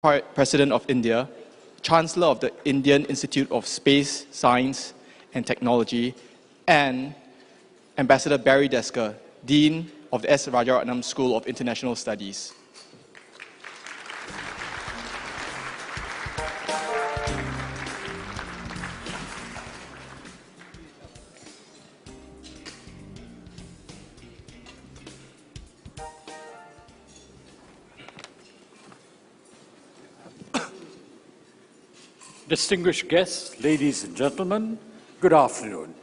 President of India, Chancellor of the Indian Institute of Space, Science and Technology, and Ambassador Barry Desker, Dean of the S. Rajaratnam School of International Studies. Distinguished guests, ladies and gentlemen, good afternoon.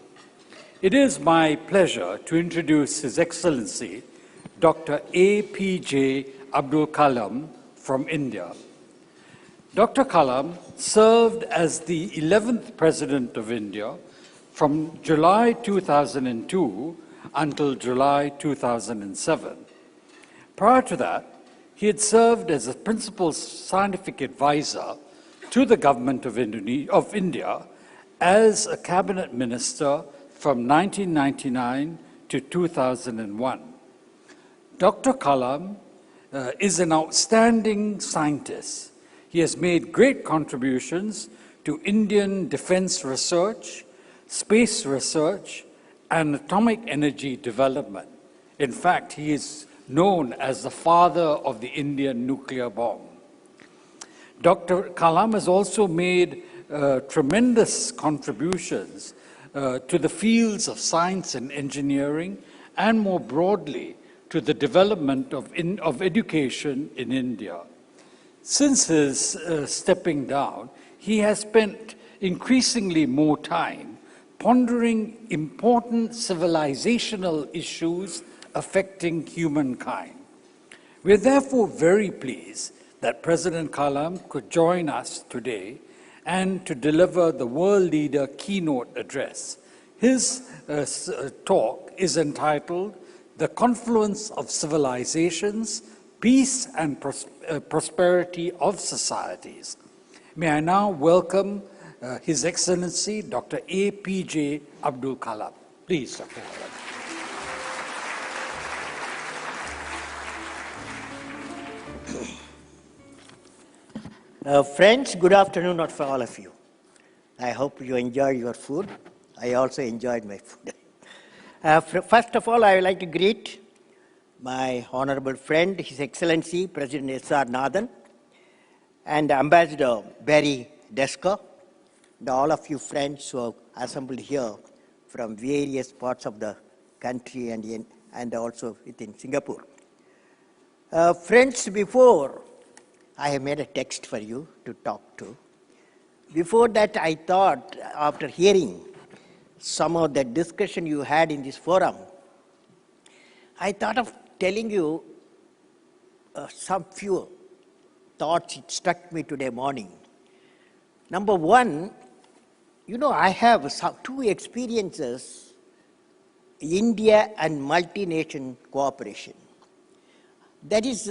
It is my pleasure to introduce His Excellency, Dr. APJ Abdul Kalam from India. Dr. Kalam served as the 11th President of India from July 2002 until July 2007. Prior to that, he had served as a Principal Scientific Advisor to the government of India as a cabinet minister from 1999 to 2001. Dr. Kalam is an outstanding scientist. He has made great contributions to Indian defense research, space research, and atomic energy development. In fact, he is known as the father of the Indian nuclear bomb. Dr. Kalam has also made tremendous contributions to the fields of science and engineering, and more broadly, to the development of education in India. Since his stepping down, he has spent increasingly more time pondering important civilizational issues affecting humankind. We are therefore very pleased that President Kalam could join us today and to deliver the World Leader Keynote address. His talk is entitled The Confluence of Civilizations, Peace and Prosperity of Societies. May I now welcome His Excellency Dr. APJ Abdul Kalam. Please, Dr. Kalam. Friends, good afternoon for all of you. I hope you enjoy your food. I also enjoyed my food. First of all, I would like to greet my honorable friend, His Excellency President S.R. Nathan, and Ambassador Barry Desker, and all of you friends who have assembled here from various parts of the country and also within Singapore. Friends, before I have made a text for you to talk to. Before that, I thought, after hearing some of the discussion you had in this forum, I thought of telling you some few thoughts that struck me today morning. Number one, I have two experiences, India and multi-nation cooperation. That is,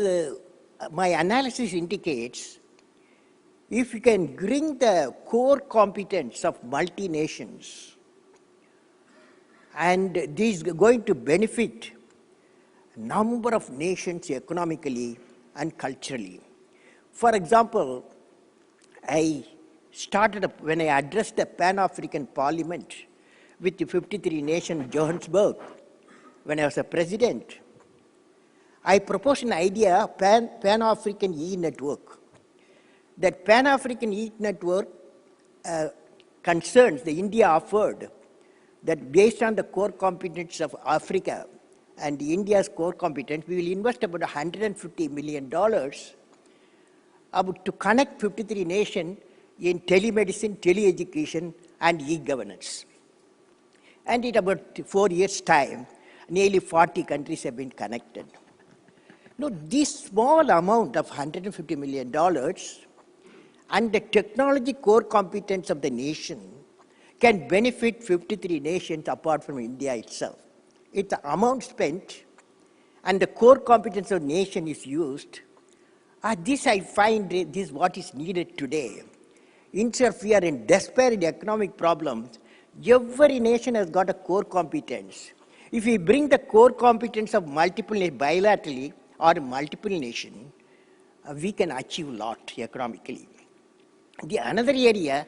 my analysis indicates if you can bring the core competence of multi-nations, and this is going to benefit a number of nations economically and culturally. For example, I started when I addressed the Pan-African Parliament with the 53 nations in Johannesburg when I was a president. I proposed an idea of Pan-African e-network. That Pan-African e-network concerns the India offered that based on the core competence of Africa and India's core competence, we will invest about $150 million to connect 53 nations in telemedicine, teleeducation, and e-governance. And in about 4 years' time, nearly 40 countries have been connected. Now, this small amount of $150 million and the technology core competence of the nation can benefit 53 nations apart from India itself. If the amount spent and the core competence of the nation is used, this I find this is what is needed today. Instead of we are in desperate economic problems, every nation has got a core competence. If we bring the core competence of multiple bilaterally or multiple nations, we can achieve a lot economically. The another area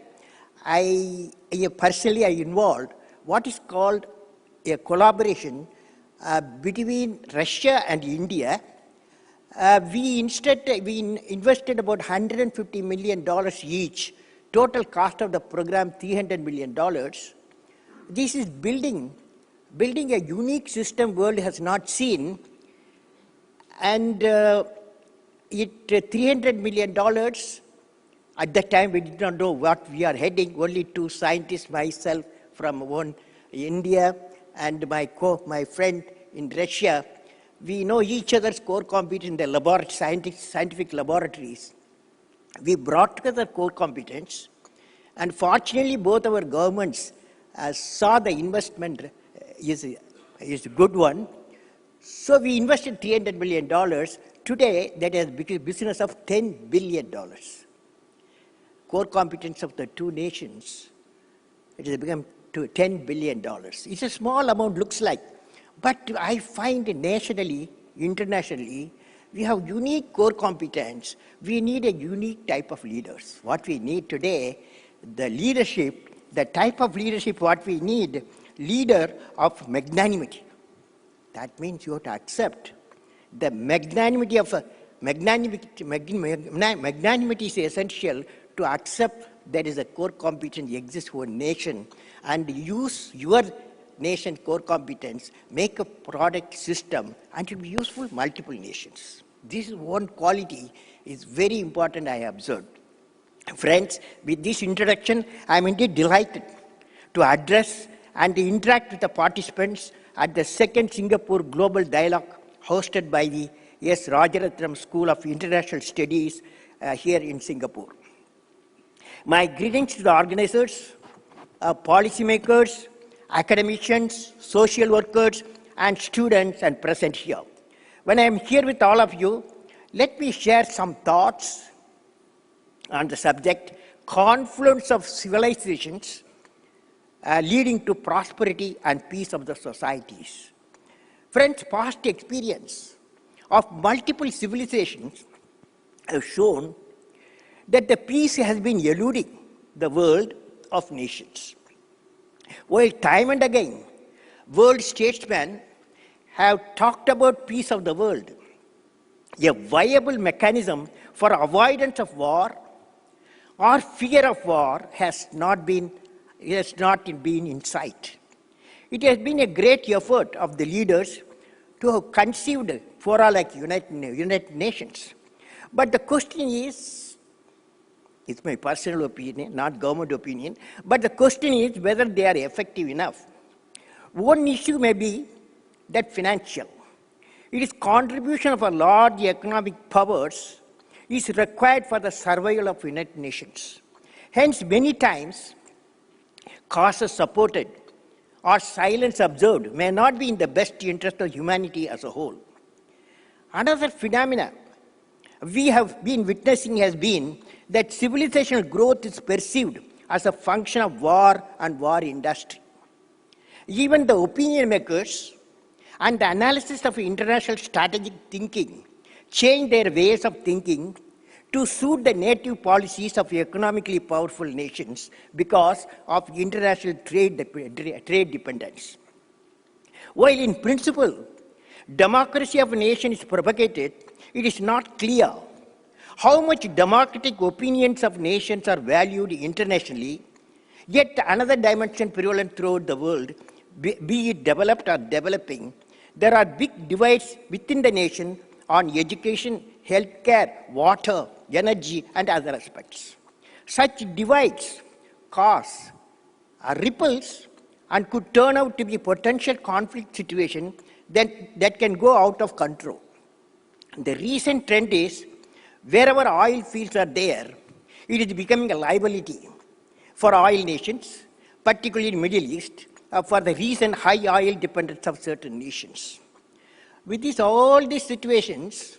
personally I involved what is called a collaboration between Russia and India. We invested about $150 million each. Total cost of the program $300 million. This is building a unique system world has not seen, and $300 million. At that time, we did not know what we are heading. Only two scientists, myself from India and my friend in Russia. We know each other's core competence in the scientific laboratories. We brought together core competence, and fortunately, both our governments saw the investment is a good one. So we invested $300 million. Today, that has become a business of $10 billion. Core competence of the two nations, it has become to $10 billion. It's a small amount, looks like. But I find nationally, internationally, we have unique core competence. We need a unique type of leaders. What we need today, the leadership, the type of leadership what we need, leader of magnanimity. That means you have to accept the magnanimity of magnanimity is essential to accept there is a core competence exists for a nation and use your nation core competence, make a product system, and it will be useful multiple nations. This is one quality is very important I observed. Friends, with this introduction, I am indeed delighted to address and interact with the participants at the second Singapore Global Dialogue hosted by the S. Rajaratnam School of International Studies here in Singapore. My greetings to the organizers, policymakers, academicians, social workers, and students and present here. When I am here with all of you, let me share some thoughts on the subject, confluence of civilizations leading to prosperity and peace of the societies. Friends, past experience of multiple civilizations have shown that the peace has been eluding the world of nations. While time and again, world statesmen have talked about peace of the world, a viable mechanism for avoidance of war or fear of war has not been in sight. It has been a great effort of the leaders to have conceived fora like United Nations. But the question is, it's my personal opinion, not government opinion, but the question is whether they are effective enough. One issue may be that financial. It is contribution of a large economic powers is required for the survival of United Nations. Hence, many times, causes supported or silence observed may not be in the best interest of humanity as a whole. Another phenomenon we have been witnessing has been that civilizational growth is perceived as a function of war and war industry. Even the opinion makers and the analysis of international strategic thinking change their ways of thinking to suit the native policies of economically powerful nations because of international trade dependence. While in principle, democracy of a nation is propagated, it is not clear how much democratic opinions of nations are valued internationally, yet another dimension prevalent throughout the world, be it developed or developing, there are big divides within the nation on education, healthcare, water, energy, and other aspects. Such divides cause ripples and could turn out to be potential conflict situation that can go out of control. The recent trend is wherever oil fields are there, it is becoming a liability for oil nations, particularly in the Middle East, for the recent high oil dependence of certain nations. With all these situations,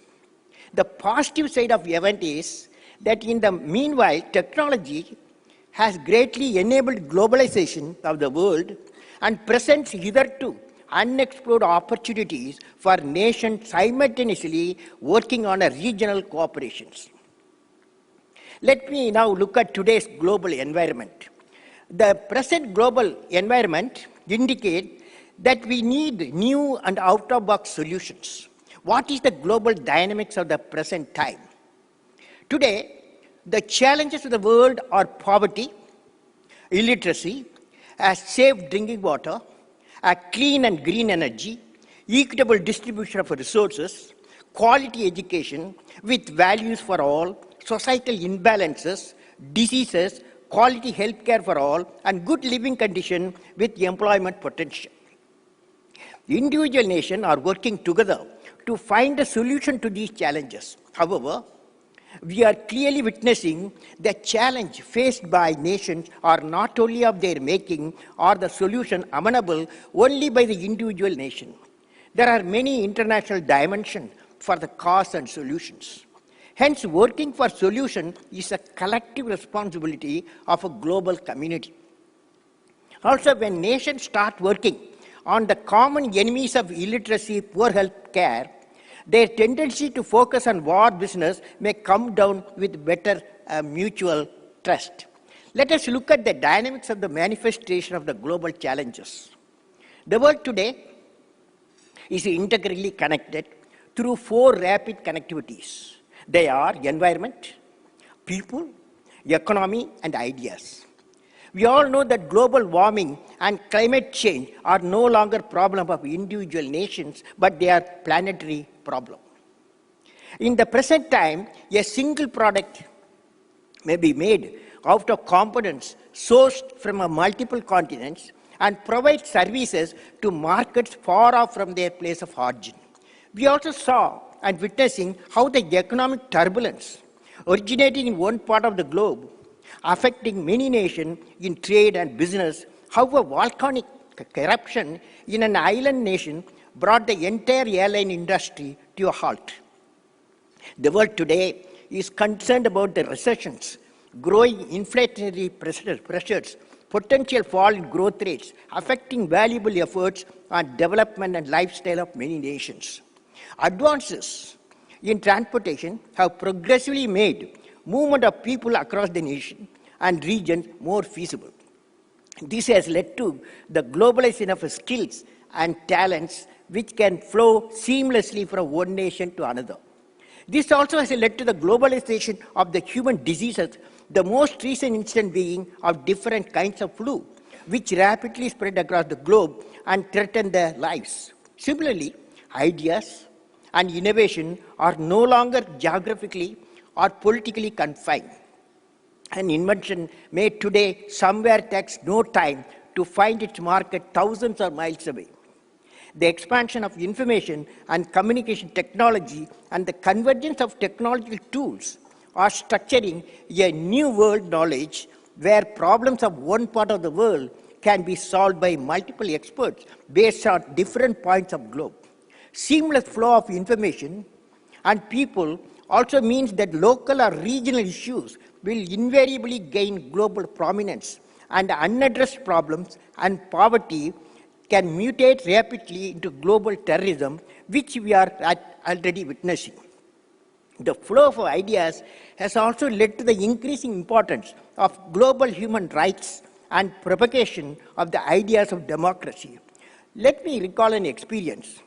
the positive side of the event is that in the meanwhile, technology has greatly enabled globalization of the world and presents hitherto unexplored opportunities for nations simultaneously working on a regional cooperations. Let me now look at today's global environment. The present global environment indicates that we need new and out-of-box solutions. What is the global dynamics of the present time? Today, the challenges of the world are poverty, illiteracy, a safe drinking water, a clean and green energy, equitable distribution of resources, quality education with values for all, societal imbalances, diseases, quality health care for all, and good living condition with employment potential. Individual nations are working together to find a solution to these challenges. However, we are clearly witnessing the challenge faced by nations are not only of their making or the solution amenable only by the individual nation. There are many international dimensions for the cause and solutions. Hence, working for solution is a collective responsibility of a global community. Also, when nations start working on the common enemies of illiteracy, poor health care, their tendency to focus on war business may come down with better mutual trust. Let us look at the dynamics of the manifestation of the global challenges. The world today is integrally connected through 4 rapid connectivities. They are environment, people, economy, and ideas. We all know that global warming and climate change are no longer problems of individual nations, but they are planetary problems. In the present time, a single product may be made out of components sourced from multiple continents and provide services to markets far off from their place of origin. We also saw and witnessing how the economic turbulence originating in one part of the globe, affecting many nations in trade and business, how a volcanic eruption in an island nation brought the entire airline industry to a halt. The world today is concerned about the recessions, growing inflationary pressures, potential fall in growth rates, affecting valuable efforts on development and lifestyle of many nations. Advances in transportation have progressively made movement of people across the nation and region more feasible. This has led to the globalization of skills and talents which can flow seamlessly from one nation to another. This also has led to the globalization of the human diseases, the most recent instance being of different kinds of flu, which rapidly spread across the globe and threaten their lives. Similarly, ideas and innovation are no longer geographically or politically confined. An invention made today somewhere takes no time to find its market thousands of miles away. The expansion of information and communication technology and the convergence of technological tools are structuring a new world knowledge where problems of one part of the world can be solved by multiple experts based on different points of globe. Seamless flow of information and people also means that local or regional issues will invariably gain global prominence, and unaddressed problems and poverty can mutate rapidly into global terrorism, which we are already witnessing. The flow of ideas has also led to the increasing importance of global human rights and propagation of the ideas of democracy. Let me recall an experience.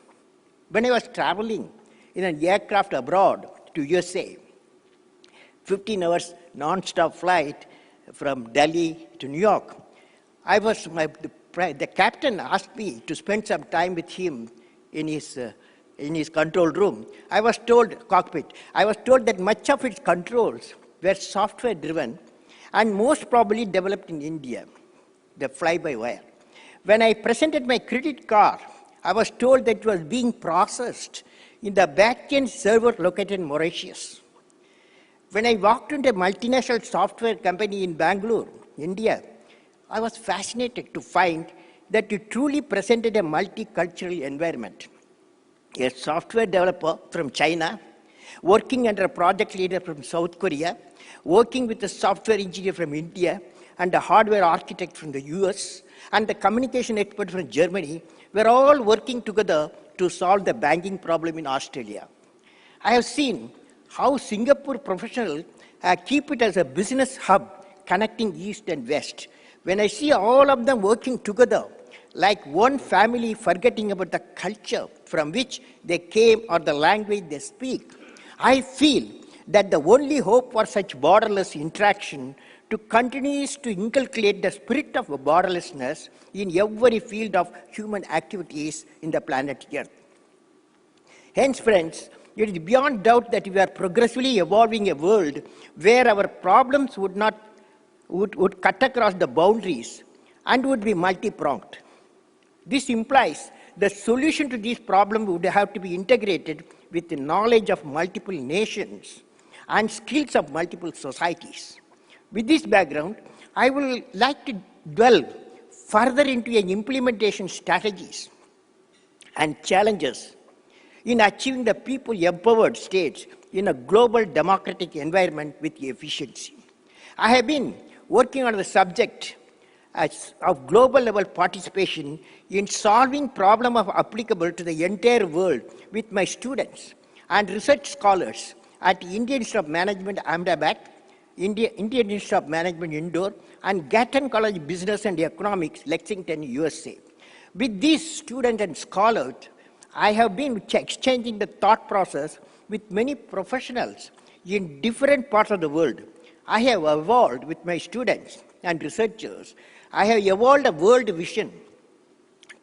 When I was traveling in an aircraft abroad to USA, 15 hours non-stop flight from Delhi to New York, the captain asked me to spend some time with him in his control room. I was told, cockpit, I was told that much of its controls were software driven and most probably developed in India, the fly-by-wire. When I presented my credit card, I was told that it was being processed in the back-end server located in Mauritius. When I walked into a multinational software company in Bangalore, India, I was fascinated to find that it truly presented a multicultural environment. A software developer from China, working under a project leader from South Korea, working with a software engineer from India, and a hardware architect from the US, and the communication expert from Germany, We're all working together to solve the banking problem in Australia. I have seen how Singapore professionals keep it as a business hub connecting East and West. When I see all of them working together, like one family forgetting about the culture from which they came or the language they speak, I feel that the only hope for such borderless interaction to continue is to inculcate the spirit of borderlessness in every field of human activities in the planet Earth. Hence, friends, it is beyond doubt that we are progressively evolving a world where our problems would cut across the boundaries and would be multi-pronged. This implies the solution to these problems would have to be integrated with the knowledge of multiple nations and skills of multiple societies. With this background, I would like to delve further into an implementation strategies and challenges in achieving the people-empowered states in a global democratic environment with efficiency. I have been working on the subject of global level participation in solving problems applicable to the entire world with my students and research scholars at Indian Institute of Management, Ahmedabad, Indian Institute of Management, Indore, and Gatton College Business and Economics, Lexington, USA. With these students and scholars, I have been exchanging the thought process with many professionals in different parts of the world. I have evolved with my students and researchers. I have evolved a world vision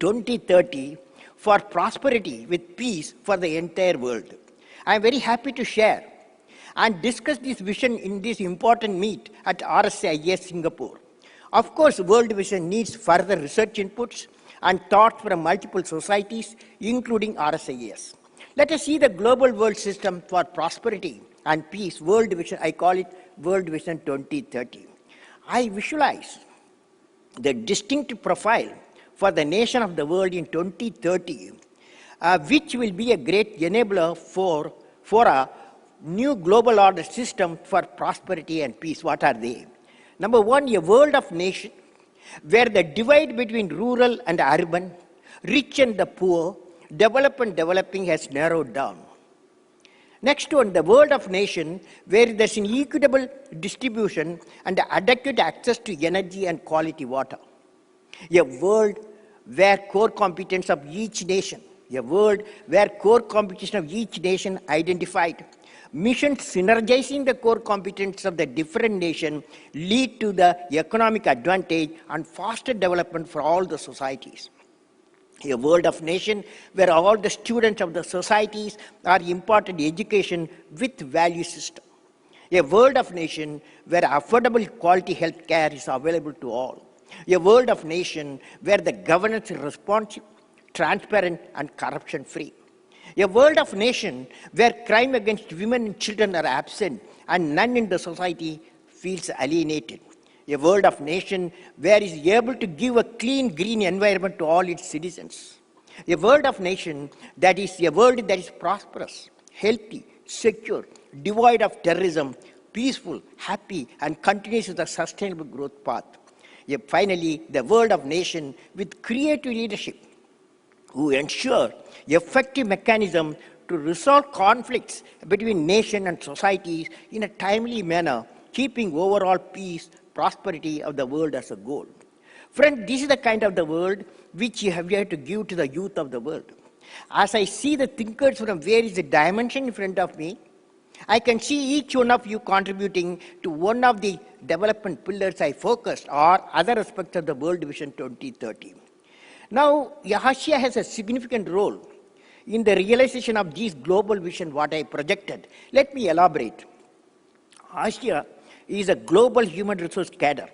2030 for prosperity with peace for the entire world. I am very happy to share and discuss this vision in this important meet at RSIS Singapore. Of course, World Vision needs further research inputs and thoughts from multiple societies, including RSIS. Let us see the global world system for prosperity and peace, World Vision. I call it World Vision 2030. I visualize the distinctive profile for the nation of the world in 2030, which will be a great enabler for a new global order system for prosperity and peace. What are they? Number one, a world of nations where the divide between rural and urban, rich and the poor, developed and developing has narrowed down. Next one, the world of nation where there's an equitable distribution and adequate access to energy and quality water. A world where core competence of each nation, identified, missions synergizing the core competence of the different nations lead to the economic advantage and faster development for all the societies. A world of nation where all the students of the societies are imparted education with value system. A world of nation where affordable quality health care is available to all. A world of nation where the governance is responsive, transparent, and corruption-free. A world of nation where crime against women and children are absent and none in the society feels alienated. A world of nation where it is able to give a clean, green environment to all its citizens. A world of nation that is a world that is prosperous, healthy, secure, devoid of terrorism, peaceful, happy, and continues with a sustainable growth path. Finally, the world of nation with creative leadership who ensure effective mechanism to resolve conflicts between nation and societies in a timely manner, keeping overall peace, prosperity of the world as a goal. Friends, this is the kind of the world which you have to give to the youth of the world. As I see the thinkers from various dimensions in front of me, I can see each one of you contributing to one of the development pillars I focused or other aspects of the World Vision 2030. Now, Asia has a significant role in the realization of this global vision, what I projected. Let me elaborate. Asia is a global human resource cadre.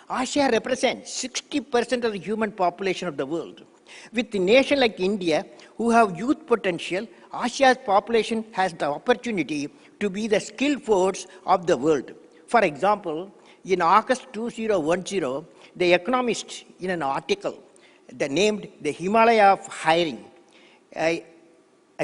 Asia represents 60% of the human population of the world. With a nation like India, who have youth potential, Asia's population has the opportunity to be the skill force of the world. For example, in August 2010, The Economist, in an article named The Himalaya of Hiring,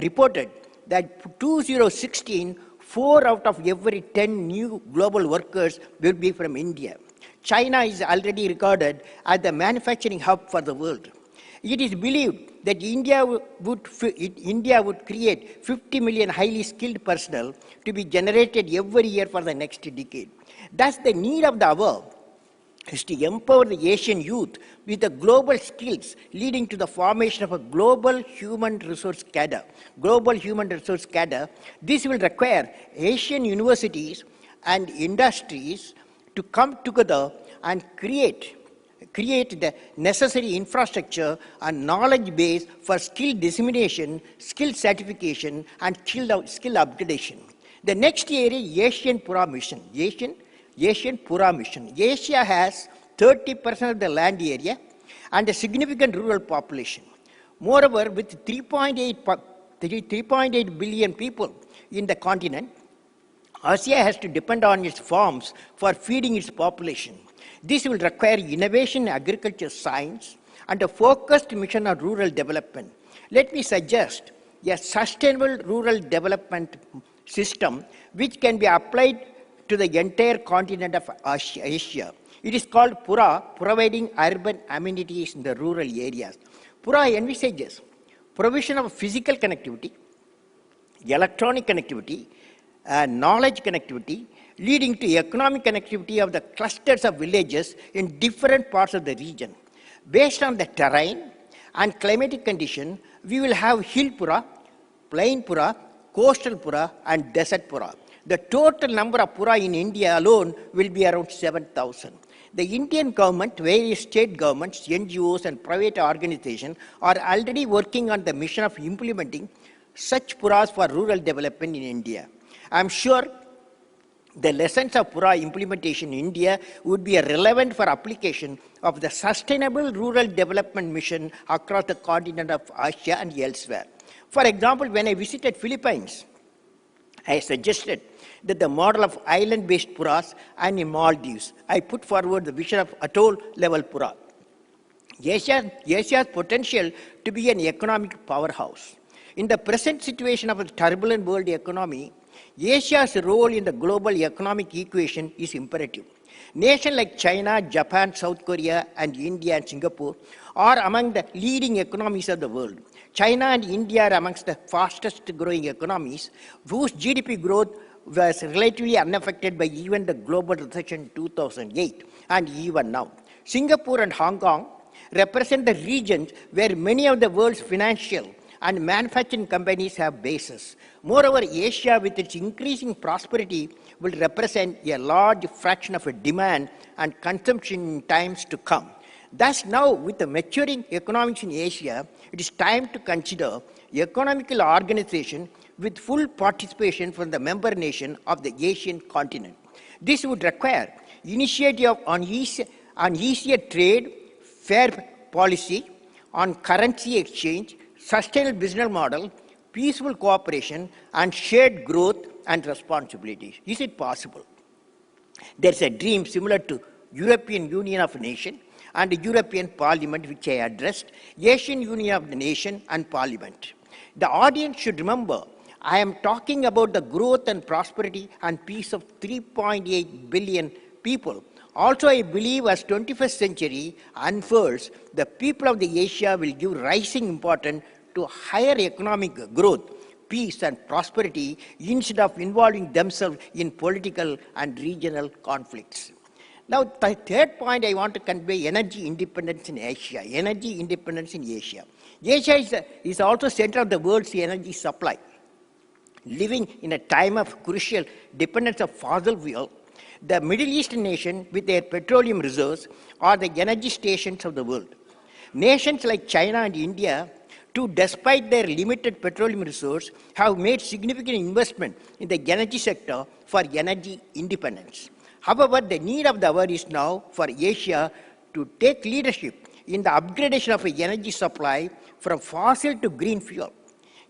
reported that 2016, 4 out of every 10 new global workers will be from India. China is already regarded as the manufacturing hub for the world. It is believed that India would create 50 million highly skilled personnel to be generated every year for the next decade. Thus, the need of the hour is to empower the Asian youth with the global skills leading to the formation of a global human resource cadre. Global human resource cadre. This will require Asian universities and industries to come together and create the necessary infrastructure and knowledge base for skill dissemination, skill certification, and skill upgradation. The next area is Asian Pura Mission. Asian Pura Mission. Asia has 30% of the land area and a significant rural population. Moreover, with 3.8 billion people in the continent, Asia has to depend on its farms for feeding its population. This will require innovation in agriculture science and a focused mission on rural development. Let me suggest a sustainable rural development system which can be applied to the entire continent of Asia. It is called Pura, providing urban amenities in the rural areas. Pura envisages provision of physical connectivity, electronic connectivity, knowledge connectivity, leading to economic connectivity of the clusters of villages in different parts of the region. Based on the terrain and climatic condition, we will have hill Pura, plain Pura, coastal Pura, and desert Pura. The total number of Pura in India alone will be around 7,000. The Indian government, various state governments, NGOs, and private organizations are already working on the mission of implementing such Puras for rural development in India. I am sure the lessons of Pura implementation in India would be relevant for application of the Sustainable Rural Development Mission across the continent of Asia and elsewhere. For example, when I visited Philippines, I suggested that the model of island-based Puras and in Maldives, I put forward the vision of atoll-level Pura. Asia's potential to be an economic powerhouse. In the present situation of a turbulent world economy, Asia's role in the global economic equation is imperative. Nations like China, Japan, South Korea, and India and Singapore are among the leading economies of the world. China and India are amongst the fastest growing economies, whose GDP growth was relatively unaffected by even the global recession in 2008 and even now. Singapore and Hong Kong represent the regions where many of the world's financial and manufacturing companies have bases. Moreover, Asia, with its increasing prosperity, will represent a large fraction of demand and consumption in times to come. Thus, now, with the maturing economics in Asia, it is time to consider economical organization with full participation from the member nation of the Asian continent. This would require initiative on easier trade, fair policy, on currency exchange, sustainable business model, peaceful cooperation, and shared growth and responsibility. Is it possible? There's a dream similar to European Union of Nations and the European Parliament, which I addressed, Asian Union of the Nation and Parliament. The audience should remember, I am talking about the growth and prosperity and peace of 3.8 billion people. Also, I believe as 21st century unfolds, the people of the Asia will give rising importance to higher economic growth, peace and prosperity instead of involving themselves in political and regional conflicts. Now, the third point I want to convey, energy independence in Asia. Energy independence in Asia. Asia is also center of the world's energy supply. Living in a time of crucial dependence of fossil fuel, the Middle Eastern nations with their petroleum reserves are the energy stations of the world. Nations like China and India, too, despite their limited petroleum resources, have made significant investment in the energy sector for energy independence. However, the need of the hour is now for Asia to take leadership in the upgradation of energy supply from fossil to green fuel.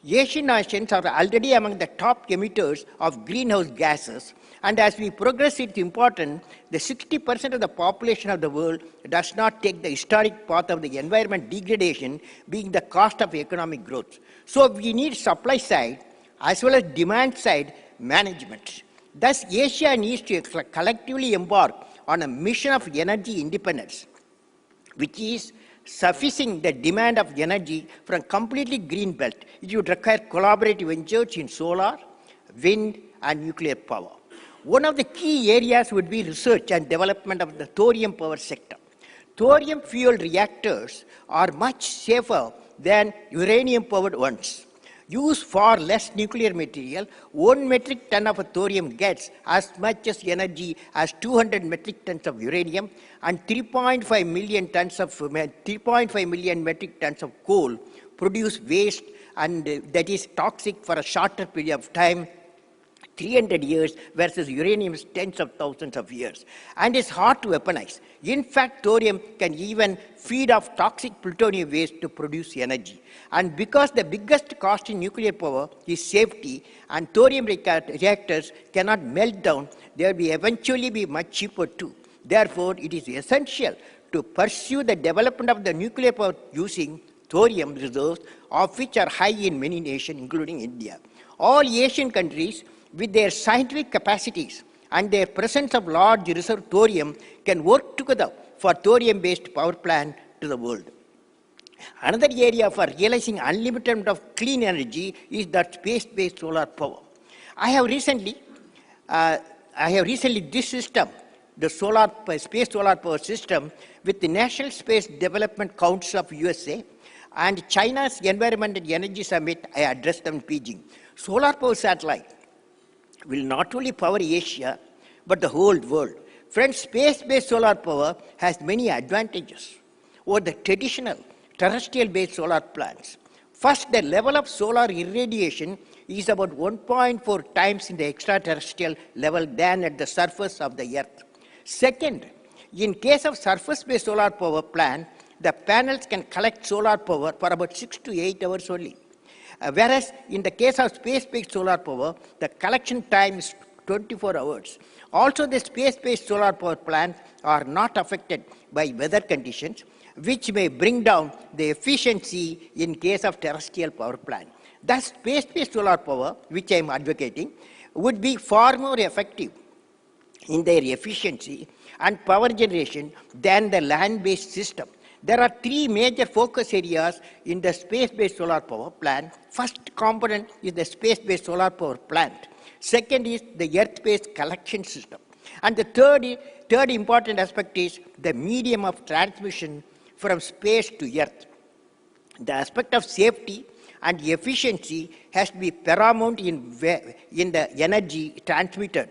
Asian nations are already among the top emitters of greenhouse gases, and as we progress, it's important that 60% of the population of the world does not take the historic path of the environment degradation being the cost of economic growth. So we need supply side as well as demand side management. Thus, Asia needs to collectively embark on a mission of energy independence, which is sufficing the demand of energy from completely green belt. It would require collaborative ventures in solar, wind, and nuclear power. One of the key areas would be research and development of the thorium power sector. Thorium-fueled reactors are much safer than uranium-powered ones. Use far less nuclear material. 1 metric ton of thorium gets as much as energy as 200 metric tons of uranium, and 3.5 million metric tons of coal produce waste, and that is toxic for a shorter period of time, 300 years, versus uranium is tens of thousands of years. And it's hard to weaponize. In fact, thorium can even feed off toxic plutonium waste to produce energy. And because the biggest cost in nuclear power is safety, and thorium reactors cannot melt down, they will eventually be much cheaper too. Therefore, it is essential to pursue the development of the nuclear power using thorium reserves, of which are high in many nations, including India. All Asian countries, with their scientific capacities and their presence of large reserve thorium, can work together for thorium-based power plant to the world. Another area for realizing unlimited amount of clean energy is that space-based solar power. I have recently this system, the space solar power system, with the National Space Development Council of USA and China's Environment and Energy Summit, I addressed them in Beijing. Solar power satellite will not only power Asia, but the whole world. Friends, space-based solar power has many advantages over the traditional terrestrial-based solar plants. First, the level of solar irradiation is about 1.4 times in the extraterrestrial level than at the surface of the Earth. Second, in case of surface-based solar power plant, the panels can collect solar power for about 6 to 8 hours only. Whereas in the case of space-based solar power, the collection time is 24 hours. Also, the space-based solar power plants are not affected by weather conditions, which may bring down the efficiency in case of terrestrial power plant. Thus, space-based solar power, which I am advocating, would be far more effective in their efficiency and power generation than the land-based system. There are 3 major focus areas in the space-based solar power plant. First component is the space-based solar power plant. Second is the earth-based collection system. And the third important aspect is the medium of transmission from space to earth. The aspect of safety and efficiency has to be paramount in the energy transmitted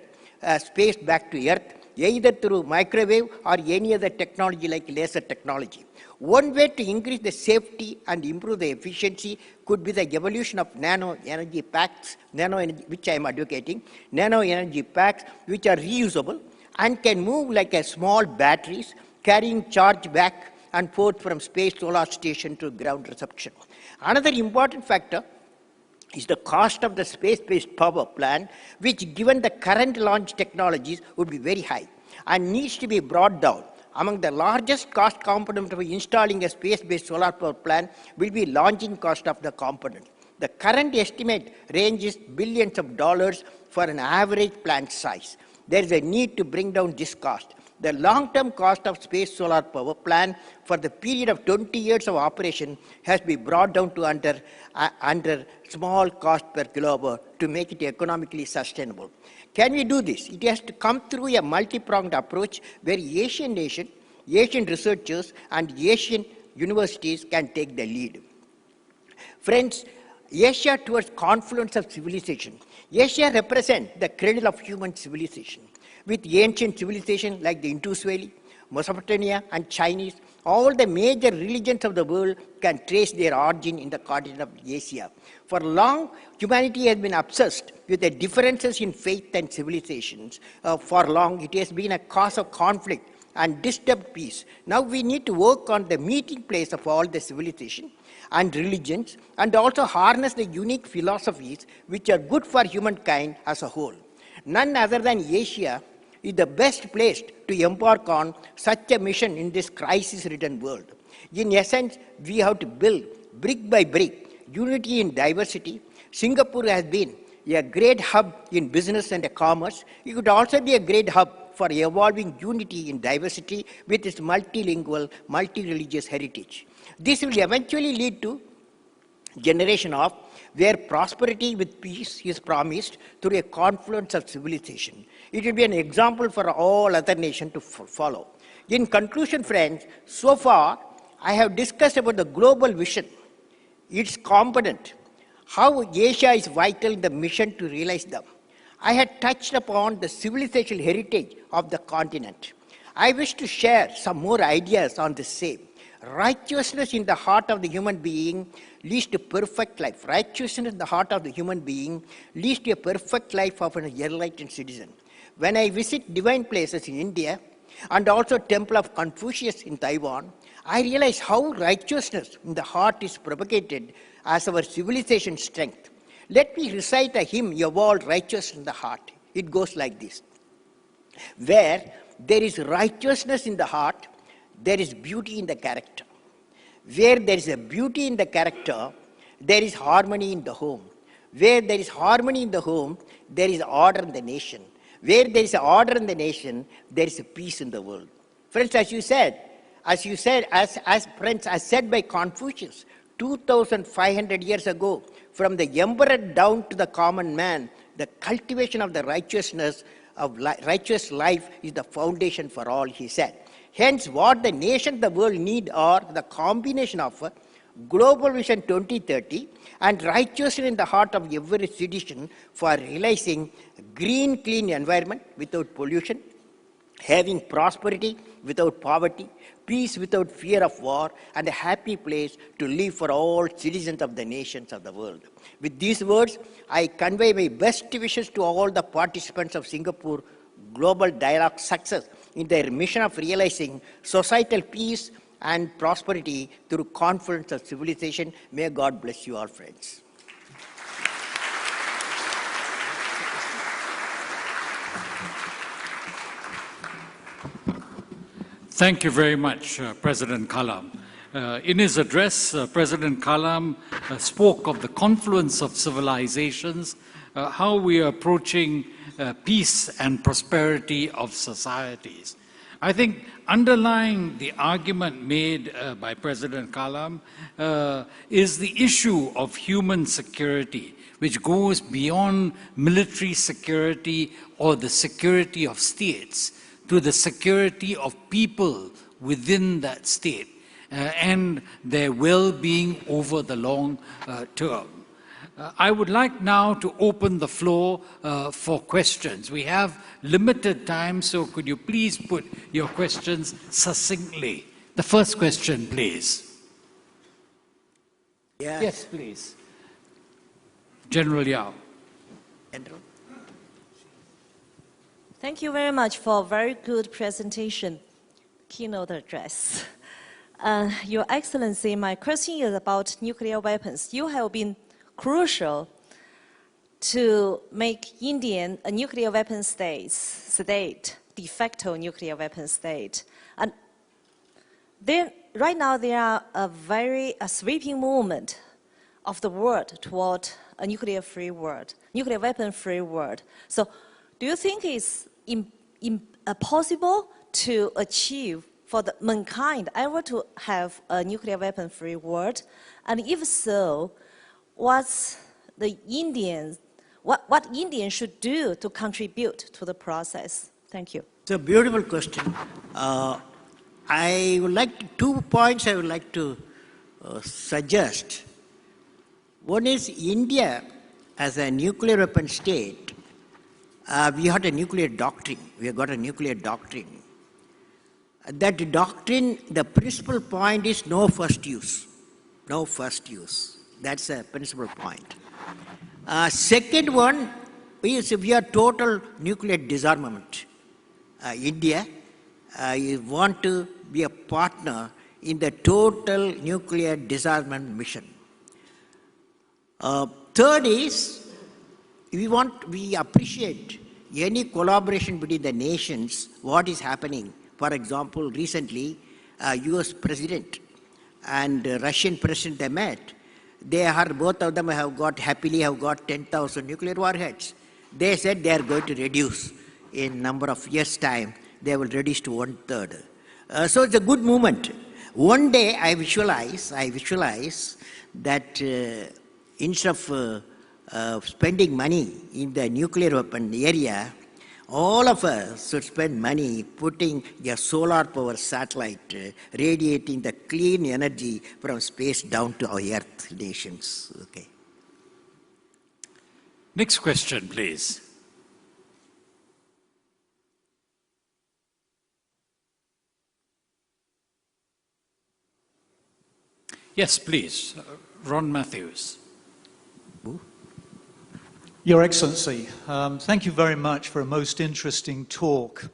space back to earth, either through microwave or any other technology like laser technology. One way to increase the safety and improve the efficiency could be the evolution of nano energy packs, which I am advocating, nano energy packs which are reusable and can move like a small batteries, carrying charge back and forth from space solar station to ground reception. Another important factor is the cost of the space-based power plant, which given the current launch technologies would be very high and needs to be brought down. Among the largest cost component of installing a space-based solar power plant will be launching cost of the component. The current estimate ranges billions of dollars for an average plant size. There is a need to bring down this cost. The long-term cost of space solar power plant for the period of 20 years of operation has been brought down to under small cost per kilowatt to make it economically sustainable. Can we do this? It has to come through a multi-pronged approach where Asian nations, Asian researchers, and Asian universities can take the lead. Friends, Asia towards confluence of civilization. Asia represents the cradle of human civilization. With ancient civilizations like the Indus Valley, Mesopotamia, and Chinese, all the major religions of the world can trace their origin in the continent of Asia. For long, humanity has been obsessed with the differences in faith and civilizations. For long, it has been a cause of conflict and disturbed peace. Now we need to work on the meeting place of all the civilizations and religions, and also harness the unique philosophies which are good for humankind as a whole. None other than Asia is the best placed to embark on such a mission in this crisis-ridden world. In essence, we have to build, brick by brick, unity in diversity. Singapore has been a great hub in business and commerce. It could also be a great hub for evolving unity in diversity with its multilingual, multi-religious heritage. This will eventually lead to generation of where prosperity with peace is promised through a confluence of civilization. It will be an example for all other nations to follow. In conclusion, friends, so far I have discussed about the global vision, its component, how Asia is vital in the mission to realize them. I had touched upon the civilizational heritage of the continent. I wish to share some more ideas on the same. Righteousness in the heart of the human being leads to perfect life. Righteousness in the heart of the human being leads to a perfect life of an enlightened citizen. When I visit divine places in India and also Temple of Confucius in Taiwan, I realize how righteousness in the heart is propagated as our civilization strength. Let me recite a hymn evolved righteousness in the heart. It goes like this. Where there is righteousness in the heart, there is beauty in the character. Where there is a beauty in the character, there is harmony in the home. Where there is harmony in the home, there is order in the nation. Where there is order in the nation, there is a peace in the world. Friends, as said by Confucius, 2,500 years ago, from the emperor down to the common man, the cultivation of the righteousness of righteous life is the foundation for all, he said. Hence, what the nation, the world need are the combination of Global Vision 2030 and righteousness in the heart of every citizen for realizing green, clean environment without pollution, having prosperity without poverty, peace without fear of war, and a happy place to live for all citizens of the nations of the world. With these words, I convey my best wishes to all the participants of Singapore Global Dialogue success in their mission of realizing societal peace and prosperity through confluence of civilization. May God bless you all, friends. Thank you very much, President Kalam. In his address, President Kalam spoke of the confluence of civilizations, how we are approaching peace and prosperity of societies. I think underlying the argument made by President Kalam is the issue of human security, which goes beyond military security or the security of states to the security of people within that state and their well-being over the long term. I would like now to open the floor for questions. We have limited time, so could you please put your questions succinctly? The first question, please. Yes, please. General Yao. General. Thank you very much for a very good presentation, keynote address. Your Excellency, my question is about nuclear weapons. You have been crucial to make India a nuclear weapon state, de facto nuclear weapon state. And right now there are a sweeping movement of the world toward a nuclear-free world, nuclear weapon-free world. So do you think it's possible to achieve for the mankind ever to have a nuclear weapon-free world? And if so, what Indians should do to contribute to the process? Thank you. It's a beautiful question. I would like 2 points I would like to suggest. One is India as a nuclear weapon state. We had a nuclear doctrine. We have got a nuclear doctrine. That doctrine, the principal point is no first use. No first use. That's a principal point. Second one is we are total nuclear disarmament. India, you want to be a partner in the total nuclear disarmament mission. Third is, we appreciate any collaboration between the nations, what is happening. For example, recently, US President and Russian President, they met. Both of them happily have got 10,000 nuclear warheads. They said they are going to reduce in number of years' time, they will reduce to 1/3. So it's a good movement. One day I visualize that instead of spending money in the nuclear weapon area, all of us should spend money putting a solar power satellite radiating the clean energy from space down to our Earth nations. Okay. Next question, please. Yes, please. Ron Matthews. Your Excellency, thank you very much for a most interesting talk.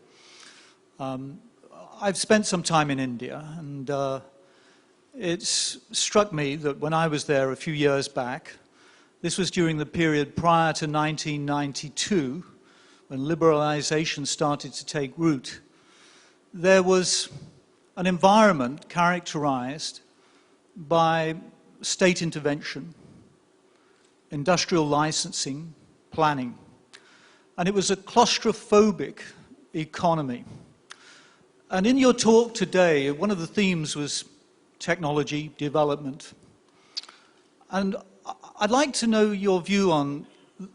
I've spent some time in India, and it's struck me that when I was there a few years back, this was during the period prior to 1992, when liberalization started to take root, there was an environment characterized by state intervention, industrial licensing, planning. And it was a claustrophobic economy. And in your talk today, one of the themes was technology development. And I'd like to know your view on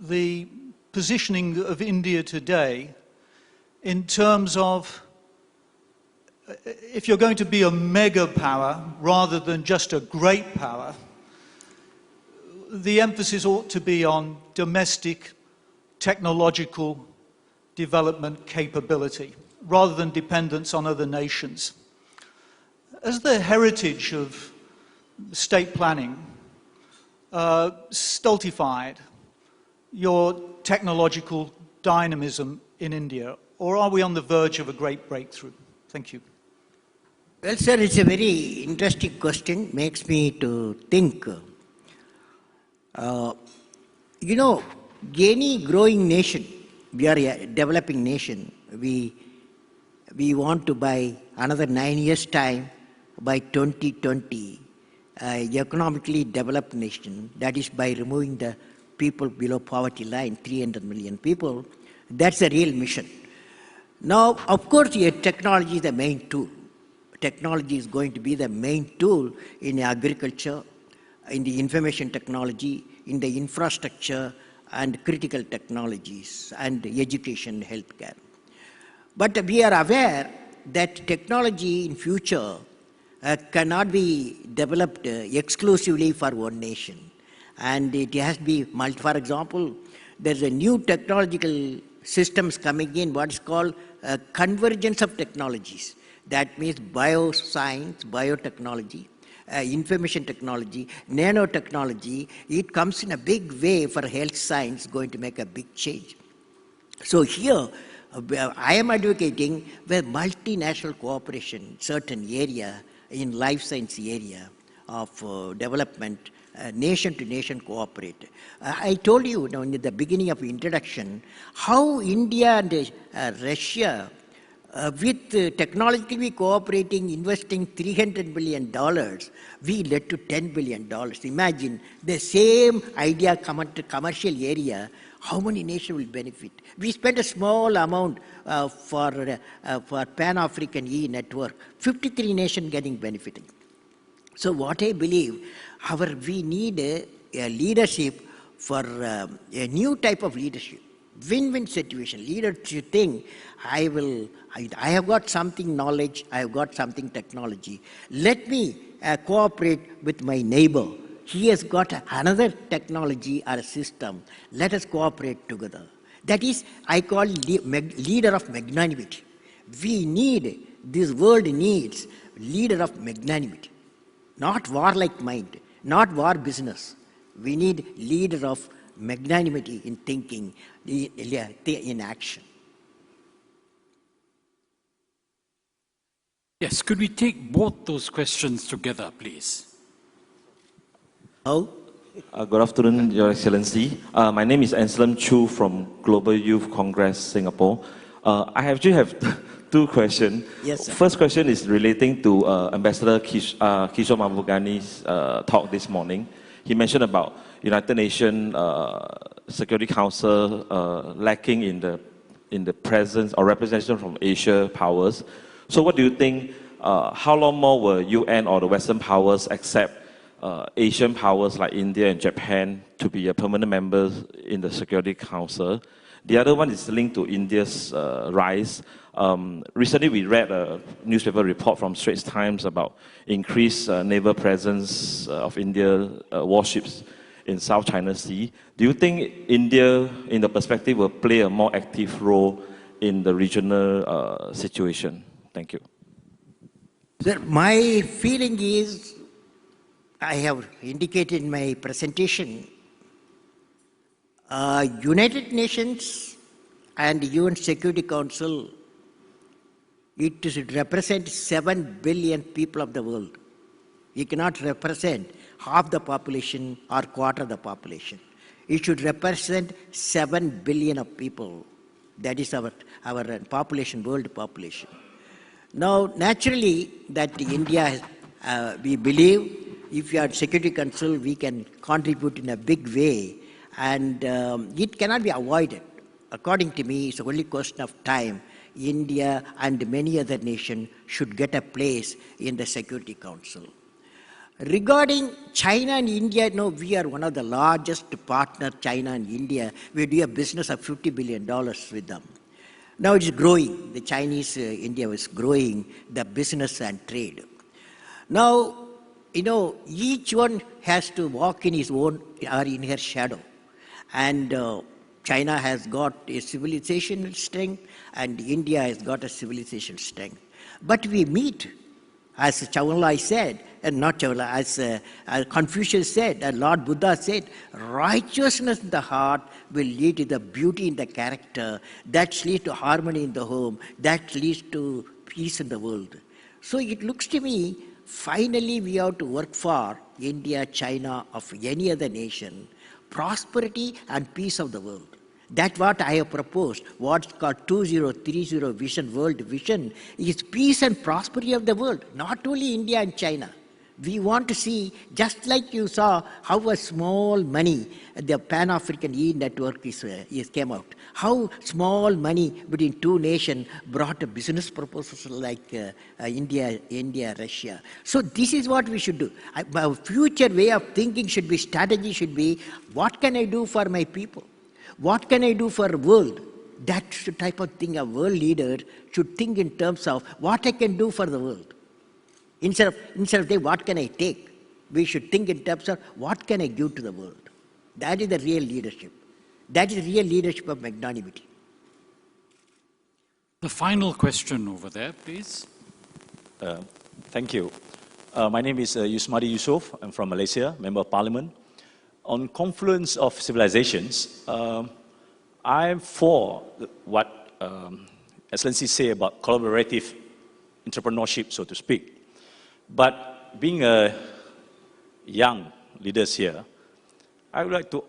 the positioning of India today in terms of, if you're going to be a mega power rather than just a great power, the emphasis ought to be on domestic technological development capability rather than dependence on other nations. As the heritage of state planning stultified your technological dynamism in India, or are we on the verge of a great breakthrough? Thank you. Well, sir, it's a very interesting question. Makes me to think. Any growing nation, we are a developing nation. We want to, by another 9 years' time, by 2020, economically developed nation. That is by removing the people below poverty line, 300 million people. That's a real mission. Now, of course, technology is the main tool. Technology is going to be the main tool in agriculture, in the information technology, in the infrastructure and critical technologies and education, healthcare. But we are aware that technology in future cannot be developed exclusively for one nation. And it has to be, for example, there's a new technological systems coming in, what's called convergence of technologies. That means bioscience, biotechnology, information technology, nanotechnology. It comes in a big way for health science, going to make a big change. So here, I am advocating where multinational cooperation in certain area, in life science area of development, nation to nation cooperate. I told you in the beginning of introduction how India and Russia with technologically cooperating, investing $300 billion, we led to $10 billion. Imagine the same idea come to commercial area, how many nations will benefit? We spent a small amount for Pan-African E-network, 53 nations getting benefited. So what I believe, we need a leadership for a new type of leadership. Win-win situation. Leaders should think, I have got something knowledge, I have got something technology. Let me cooperate with my neighbor. He has got another technology or a system. Let us cooperate together. That is, I call leader of magnanimity. This world needs leader of magnanimity. Not warlike mind, not war business. We need leader of magnanimity in thinking, in action. Yes, could we take both those questions together, please? How? Good afternoon, Your Excellency. My name is Anselm Chu from Global Youth Congress, Singapore. I actually have two questions. Yes, sir. First question is relating to Ambassador Kishore Mahbubani's talk this morning. He mentioned about United Nations Security Council lacking in the in the presence or representation from Asia powers. So what do you think, how long more will UN or the Western powers accept Asian powers like India and Japan to be a permanent members in the Security Council? The other one is linked to India's rise. Recently, we read a newspaper report from Straits Times about increased naval presence of India warships in South China Sea. Do you think India, in the perspective, will play a more active role in the regional situation? Thank you. Sir, my feeling is, I have indicated in my presentation, United Nations and UN Security Council, it should represent 7 billion people of the world. It cannot represent half the population or quarter of the population. It should represent 7 billion of people. That is our population, world population. Now, naturally, that India, we believe, if we are Security Council, we can contribute in a big way, and it cannot be avoided. According to me, it's only a question of time. India and many other nations should get a place in the Security Council. Regarding China and India, no, we are one of the largest partners, China and India. We do a business of $50 billion with them. Now it's growing. The Chinese, India is growing the business and trade. Now, each one has to walk in his own or in her shadow. And China has got a civilizational strength and India has got a civilizational strength. But we meet, as Chaulai said, and not Chaulai, as Confucius said, and Lord Buddha said, righteousness in the heart will lead to the beauty in the character, that leads to harmony in the home, that leads to peace in the world. So it looks to me, finally we have to work for India, China, of any other nation, prosperity and peace of the world. That's what I have proposed. What's called 2030 vision, world vision, is peace and prosperity of the world, not only India and China. We want to see, just like you saw how a small money, the Pan-African E-network is came out, how small money between two nations brought a business proposal like India, Russia. So this is what we should do. Our future way of thinking should be, strategy should be, what can I do for my people? What can I do for the world? That's the type of thing a world leader should think in terms of what I can do for the world. Instead of saying, what can I take? We should think in terms of what can I give to the world? That is the real leadership. That is the real leadership of magnanimity. The final question over there, please. Thank you. My name is Yusmadi Yusof. I'm from Malaysia, Member of Parliament. On confluence of civilizations, I'm for what Excellency say about collaborative entrepreneurship, so to speak. But being a young leaders here, I would like to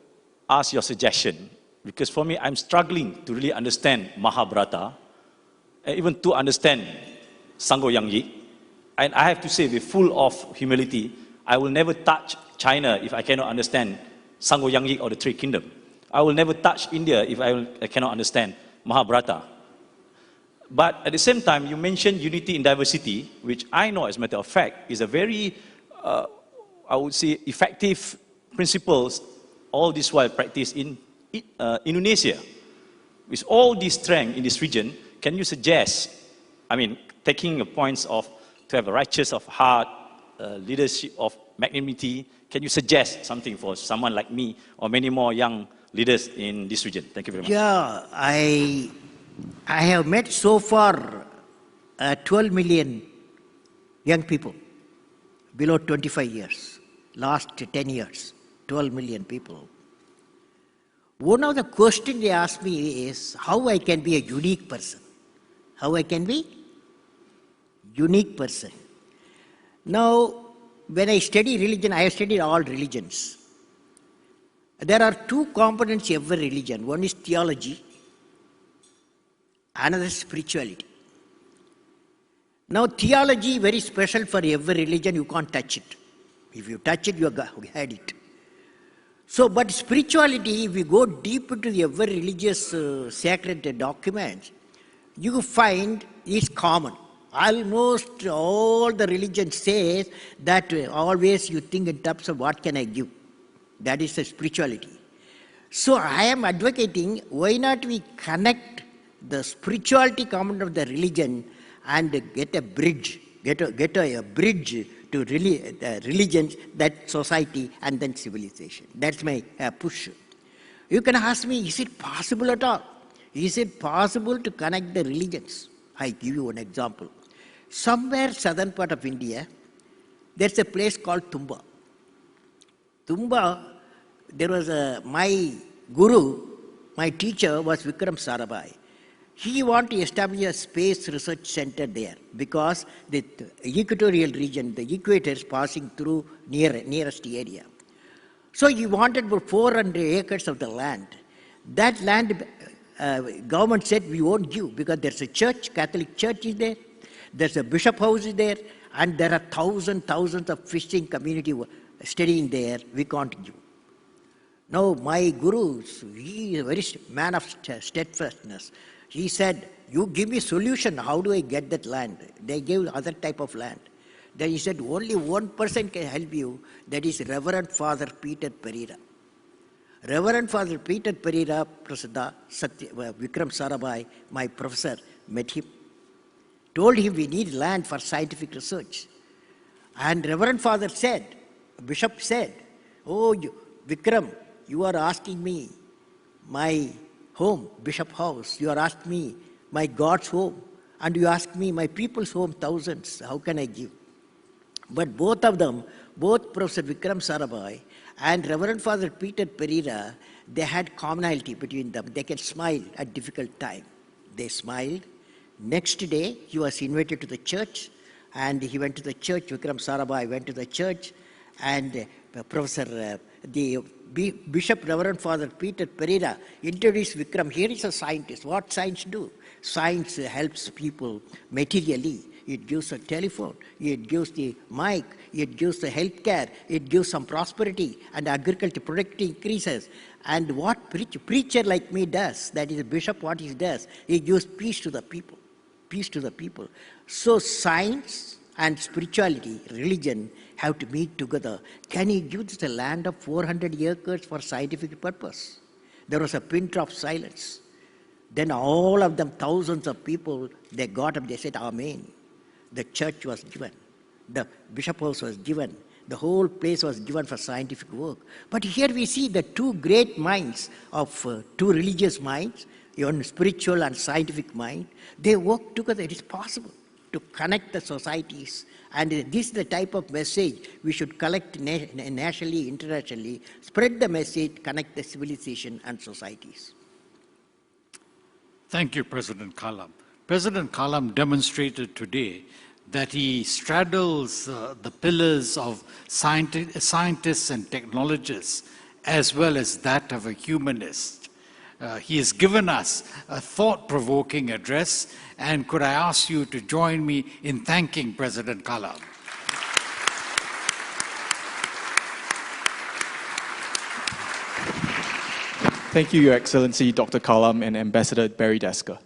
ask your suggestion, because for me, I'm struggling to really understand Mahabharata, and even to understand Sangho Yang. And I have to say, with full of humility, I will never touch China if I cannot understand Sangho Yang or the Three Kingdoms. I will never touch India if I cannot understand Mahabharata. But at the same time, you mentioned unity in diversity, which I know, as a matter of fact, is a very, I would say, effective principles, all this while practiced in Indonesia. With all this strength in this region, can you suggest, I mean, taking the points of to have a righteous of heart, leadership of magnanimity, can you suggest something for someone like me or many more young leaders in this region? Thank you very much. Yeah, I have met so far 12 million young people below 25 years, last 10 years, 12 million people. One of the questions they ask me is how I can be a unique person. How I can be unique person. Now, when I study religion, I have studied all religions. There are two components in every religion. One is theology, another is spirituality. Now, theology very special for every religion, you can't touch it. If you touch it, you had it. So, but spirituality, if we go deep into the ever religious sacred documents, you find is common. Almost all the religion says that always you think in terms of what can I give. That is the spirituality. So I am advocating, why not we connect the spirituality component of the religion and get a bridge, get a bridge to religions, that society and then civilization. That's my push. You can ask me, is it possible at all? Is it possible to connect the religions? I give you an example. Somewhere southern part of India, there's a place called Tumba. Tumba, there was my guru, my teacher was Vikram Sarabhai. He wanted to establish a space research center there because the equatorial region, the equator is passing through nearest area. So he wanted about 400 acres of the land. That land, government said we won't give because there's a church, Catholic church is there, there's a bishop house is there, and there are thousands of fishing community studying there, we can't give. Now my guru, he is a very man of steadfastness. He said, you give me solution, how do I get that land? They gave other type of land. Then he said, only one person can help you, that is Reverend Father Peter Pereira. Reverend Father Peter Pereira, Prasada, Vikram Sarabhai, my professor, met him. Told him we need land for scientific research. And Reverend Father said, Bishop said, oh, Vikram, you are asking me my home, Bishop House. You are asking me my God's home. And you ask me my people's home, thousands. How can I give? But both of them, both Professor Vikram Sarabhai and Reverend Father Peter Pereira, they had commonality between them. They can smile at difficult time. They smiled. Next day, he was invited to the church, and he went to the church. Vikram Sarabhai went to the church, and the Bishop Reverend Father Peter Pereira introduced Vikram. Here is a scientist. What science do? Science helps people materially. It gives a telephone, it gives the mic, it gives the health care, it gives some prosperity, and agriculture productivity increases. And what preacher like me does, that is a bishop, what he does, he gives peace to the people. Peace to the people. So science and spirituality, religion, have to meet together. Can he give the land of 400 acres for scientific purpose? There was a pin drop silence. Then all of them, thousands of people, they got up, they said, Amen. The church was given. The bishop house was given. The whole place was given for scientific work. But here we see the two great minds of two religious minds, one spiritual and scientific mind, they work together. It is possible to connect the societies. And this is the type of message we should collect nationally, internationally, spread the message, connect the civilization and societies. Thank you, President Kalam. President Kalam demonstrated today that he straddles the pillars of scientists and technologists as well as that of a humanist. He has given us a thought-provoking address, and could I ask you to join me in thanking President Kalam? Thank you, Your Excellency, Dr. Kalam and Ambassador Barry Desker.